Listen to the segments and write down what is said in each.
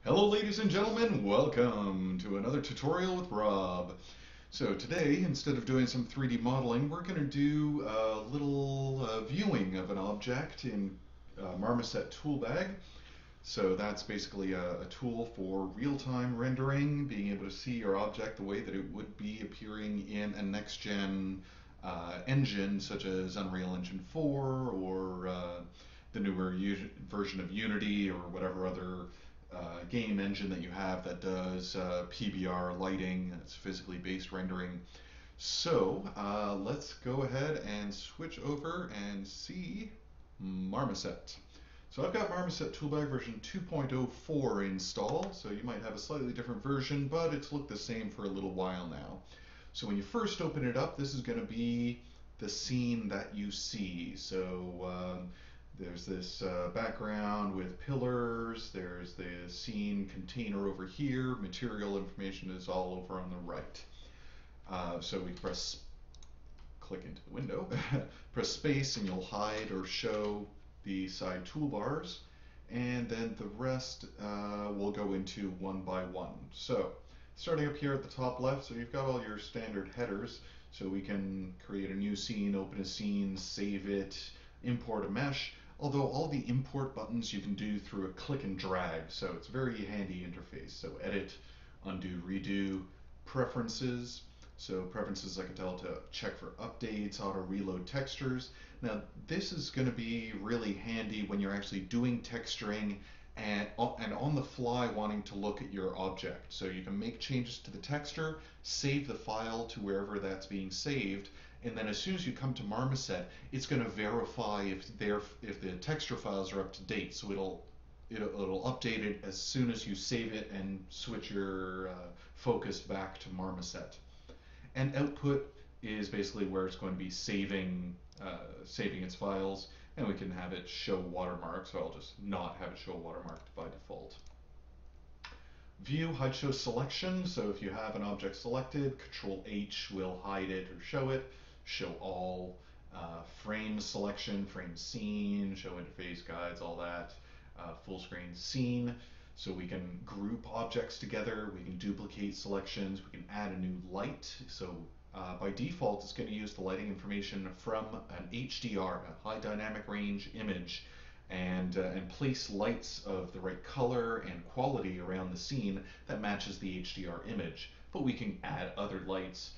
Hello ladies and gentlemen, welcome to another tutorial with Rob. So today, instead of doing some 3D modeling, we're going to do a little viewing of an object in Marmoset Toolbag. So that's basically a tool for real-time rendering, being able to see your object the way that it would be appearing in a next-gen engine such as Unreal Engine 4 or the newer version of Unity or whatever other game engine that you have that does PBR lighting, that's physically based rendering. So let's go ahead and switch over and see Marmoset. So I've got Marmoset Toolbag version 2.04 installed, so you might have a slightly different version, but it's looked the same for a little while now. So when you first open it up, this is going to be the scene that you see. So there's this background with pillars, there's the scene container over here, material information is all over on the right. So we click into the window, press space and you'll hide or show the side toolbars, and then the rest will go into one by one. So starting up here at the top left, so you've got all your standard headers, so we can create a new scene, open a scene, save it, import a mesh, although all the import buttons you can do through a click and drag, so it's a very handy interface. So edit, undo, redo, preferences. So preferences, I can tell to check for updates, auto reload textures. Now this is going to be really handy when you're actually doing texturing and on the fly wanting to look at your object. So you can make changes to the texture, save the file to wherever that's being saved, and then as soon as you come to Marmoset, it's going to verify if the texture files are up to date. So it'll update it as soon as you save it and switch your focus back to Marmoset. And output is basically where it's going to be saving its files, and we can have it show watermark, so I'll just not have it show watermark by default. View, hide, show selection, so if you have an object selected, Control H will hide it or show it, show all, frame selection, frame scene, show interface guides, all that, full screen scene, so we can group objects together, we can duplicate selections, we can add a new light. So by default, it's going to use the lighting information from an HDR, a high dynamic range image, and place lights of the right color and quality around the scene that matches the HDR image. But we can add other lights.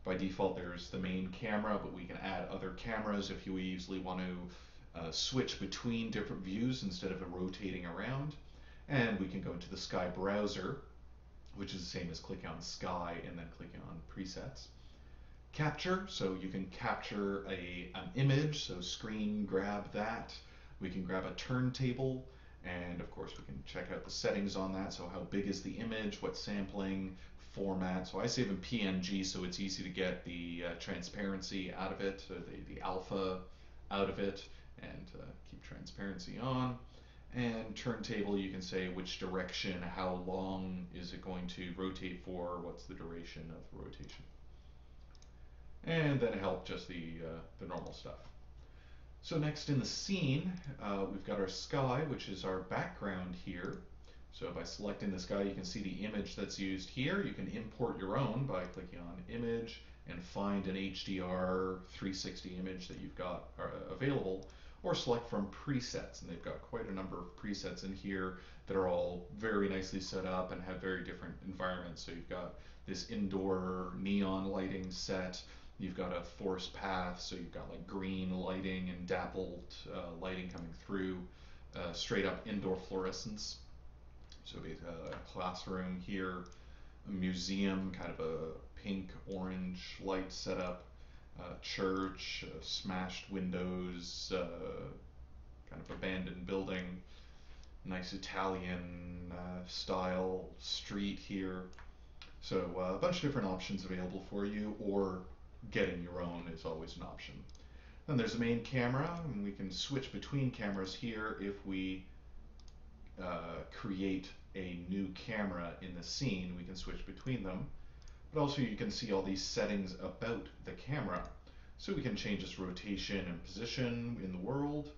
By default, there's the main camera, but we can add other cameras if you easily want to switch between different views instead of rotating around. And we can go into the Sky browser, which is the same as clicking on Sky and then clicking on presets. Capture, so you can capture an image, so screen grab that. We can grab a turntable, and of course we can check out the settings on that, so how big is the image, what sampling, format. So I save in PNG so it's easy to get the transparency out of it, the alpha out of it, and keep transparency on. And turntable, you can say which direction, how long is it going to rotate for, what's the duration of the rotation. And then help, just the normal stuff. So next in the scene, we've got our sky, which is our background here. So by selecting the sky, you can see the image that's used here. You can import your own by clicking on image and find an HDR 360 image that you've got available, or select from presets, and they've got quite a number of presets in here that are all very nicely set up and have very different environments. So you've got this indoor neon lighting set, you've got a forest path, so you've got like green lighting and dappled lighting coming through, straight up indoor fluorescence. So we have a classroom here, a museum, kind of a pink orange light setup, church, smashed windows, kind of abandoned building, nice Italian style street here. So a bunch of different options available for you, or getting your own is always an option. Then there's the main camera, and we can switch between cameras here if we create a new camera in the scene. We can switch between them. But also you can see all these settings about the camera. So we can change its rotation and position in the world.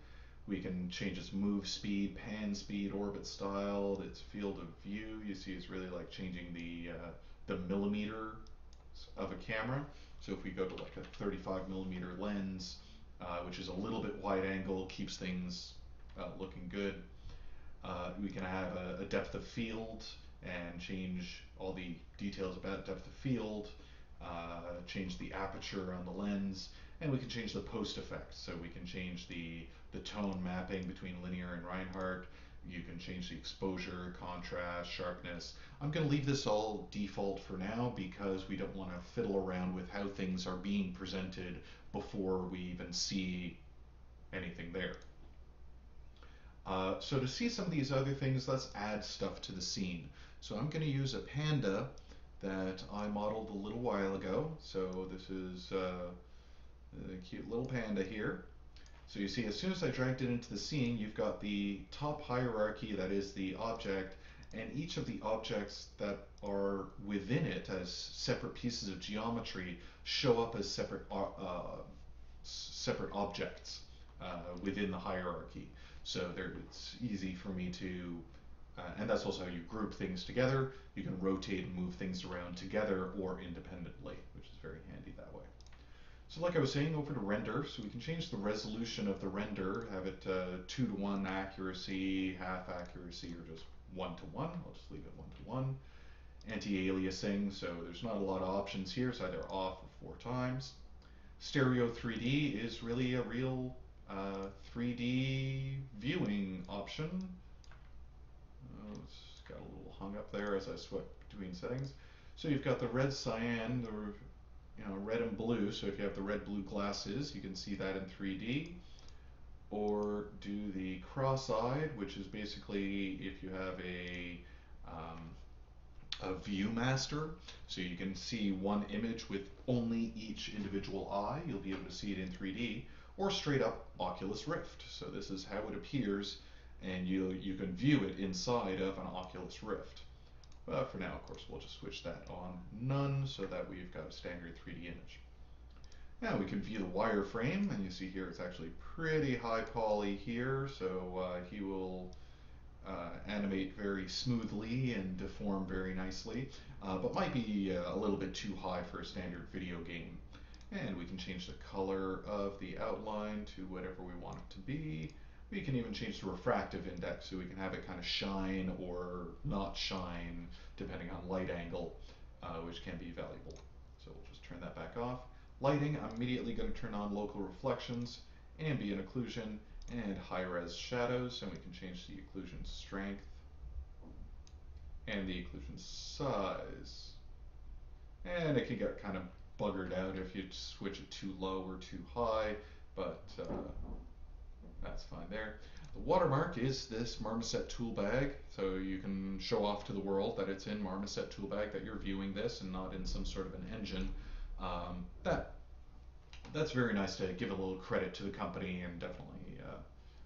We can change its move speed, pan speed, orbit style, its field of view. You see it's really like changing the millimeter of a camera. So if we go to like a 35 millimeter lens, which is a little bit wide angle, keeps things looking good. We can have a depth of field and change all the details about depth of field, change the aperture on the lens, and we can change the post effect. So we can change the tone mapping between linear and Reinhardt. You can change the exposure, contrast, sharpness. I'm going to leave this all default for now because we don't want to fiddle around with how things are being presented before we even see anything there. So to see some of these other things, let's add stuff to the scene. So I'm going to use a panda that I modeled a little while ago. So this is a cute little panda here. So you see, as soon as I dragged it into the scene, you've got the top hierarchy, that is the object, and each of the objects that are within it as separate pieces of geometry show up as separate objects within the hierarchy. So it's easy for me to, and that's also how you group things together. You can rotate and move things around together or independently, which is very handy that way. So like I was saying, over to render, so we can change the resolution of the render, have it 2:1 accuracy, half accuracy, or just 1:1. I'll just leave it 1:1. Anti-aliasing, so there's not a lot of options here, it's either off or 4x. Stereo 3D is really a real 3D viewing option. It's got a little hung up there as I swept between settings. So you've got the red cyan, red and blue. So if you have the red-blue glasses, you can see that in 3D. Or do the cross-eyed, which is basically if you have a view master, so you can see one image with only each individual eye. You'll be able to see it in 3D, or straight up Oculus Rift. So this is how it appears, and you can view it inside of an Oculus Rift. But for now, of course, we'll just switch that on none so that we've got a standard 3D image. Now we can view the wireframe, and you see here it's actually pretty high poly here, so he will animate very smoothly and deform very nicely, but might be a little bit too high for a standard video game. And we can change the color of the outline to whatever we want it to be. We can even change the refractive index, so we can have it kind of shine or not shine depending on light angle, which can be valuable. So we'll just turn that back off. Lighting, I'm immediately going to turn on local reflections, ambient occlusion, and high-res shadows, and we can change the occlusion strength and the occlusion size. And it can get kind of buggered out if you switch it too low or too high, but that's fine there. The watermark is this Marmoset Toolbag, so you can show off to the world that it's in Marmoset Toolbag, that you're viewing this and not in some sort of an engine. That's very nice to give a little credit to the company, and definitely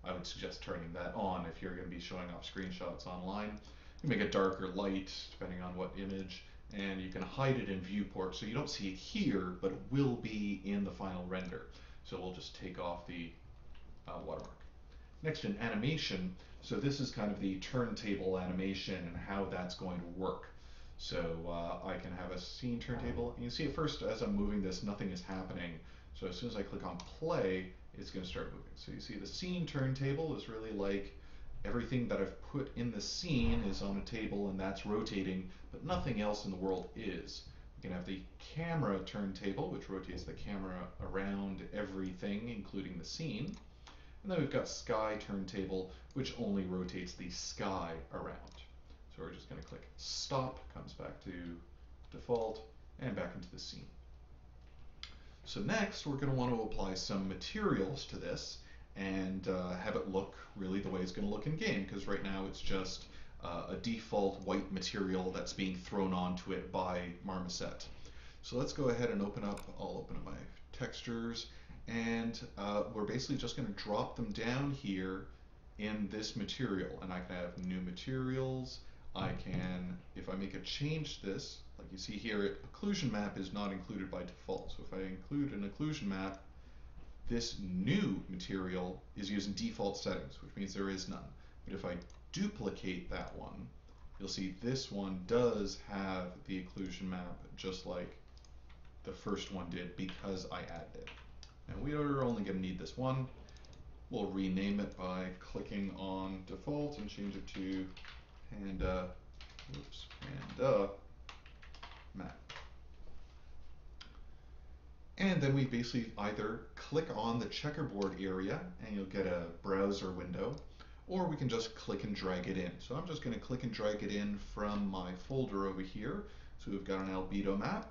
I would suggest turning that on if you're going to be showing off screenshots online. You make it dark or light depending on what image, and you can hide it in viewport so you don't see it here, but it will be in the final render. So we'll just take off the watermark. Next, in animation, so this is kind of the turntable animation and how that's going to work. So I can have a scene turntable, and you see at first as I'm moving this, nothing is happening. So as soon as I click on play, it's going to start moving. So you see the scene turntable is really like everything that I've put in the scene is on a table and that's rotating, but nothing else in the world is. We can have the camera turntable, which rotates the camera around everything, including the scene. And then we've got sky turntable, which only rotates the sky around. So we're just going to click stop, comes back to default, and back into the scene. So next, we're going to want to apply some materials to this and have it look really the way it's going to look in game, because right now it's just a default white material that's being thrown onto it by Marmoset. So let's go ahead and I'll open up my textures, and we're basically just going to drop them down here in this material, and I can have new materials. I can, if I make a change to this, like you see here, occlusion map is not included by default. So if I include an occlusion map, this new material is using default settings, which means there is none. But if I duplicate that one, you'll see this one does have the occlusion map just like the first one did because I added it. And we are only going to need this one. We'll rename it by clicking on default and change it to Panda map. And then we basically either click on the checkerboard area and you'll get a browser window, or we can just click and drag it in. So I'm just going to click and drag it in from my folder over here. So we've got an albedo map,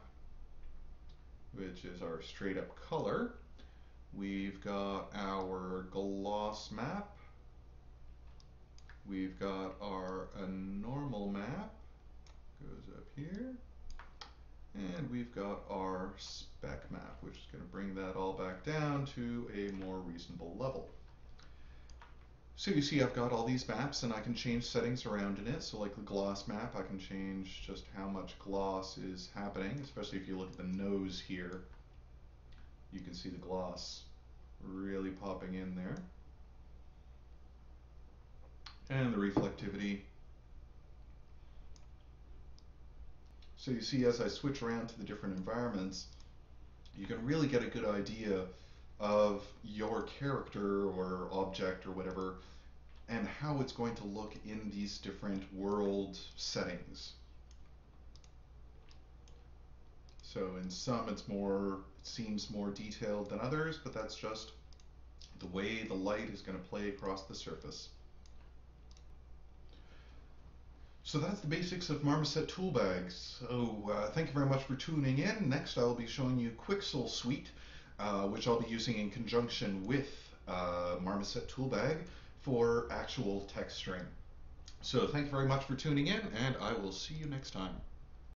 which is our straight up color. We've got our gloss map. We've got our normal map, goes up here. And we've got our spec map, which is going to bring that all back down to a more reasonable level. So you see I've got all these maps and I can change settings around in it. So like the gloss map, I can change just how much gloss is happening, especially if you look at the nose here. You can see the gloss really popping in there. And the reflectivity. So you see as I switch around to the different environments, you can really get a good idea of your character or object or whatever and how it's going to look in these different world settings. So in some it seems more detailed than others, but that's just the way the light is going to play across the surface. So that's the basics of Marmoset Toolbags. So thank you very much for tuning in. Next I'll be showing you Quixel Suite, which I'll be using in conjunction with Marmoset Toolbag for actual texturing. So thank you very much for tuning in, and I will see you next time.